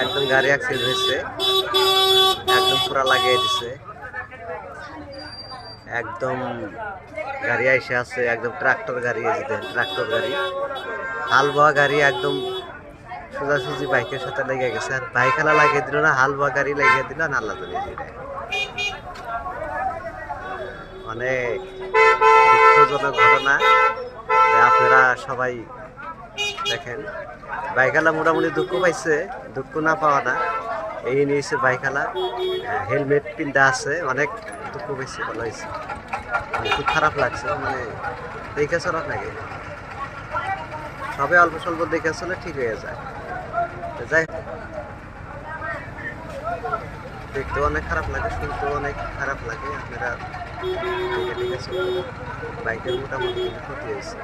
একদম গাড়ি অ্যাক্সিডেন্ট হয়েছে, একদম পুরা লাগিয়ে দিছে। একদম গাড়ি আইসে আছে, একদম ট্রাক্টর গাড়ি, এই যে ট্রাক্টর গাড়ি, হাল বোয়া গাড়ি একদম সোজাসুজি বাইকের সাথে লেগে গেছে। আর বাইক হালা লাগিয়ে দিল না, হাল বোয়া গাড়ি লাগিয়ে দিল না, আল্লাহ জানে যেটা। অনেক দুঃখজনক ঘটনা। আপনারা সবাই দেখেন, বাইকালা মোটামুটি দুঃখ পাইছে, দুঃখ না পাওয়া না, এই নিয়েছে বাইকালা, হেলমেট পিন্ধা আছে, অনেক দুঃখ পাইছে, ভালো হয়েছে, খুব খারাপ লাগছে। মানে দেখে চলার লাগে, সবে অল্প স্বল্প দেখে চলে ঠিক হয়ে যায়। যাই দেখতেও অনেক খারাপ লাগে, শুনতেও অনেক খারাপ লাগে। আপনারা দেখে দেখে চলুন, বাইকের মোটামুটি ক্ষতি হয়েছে।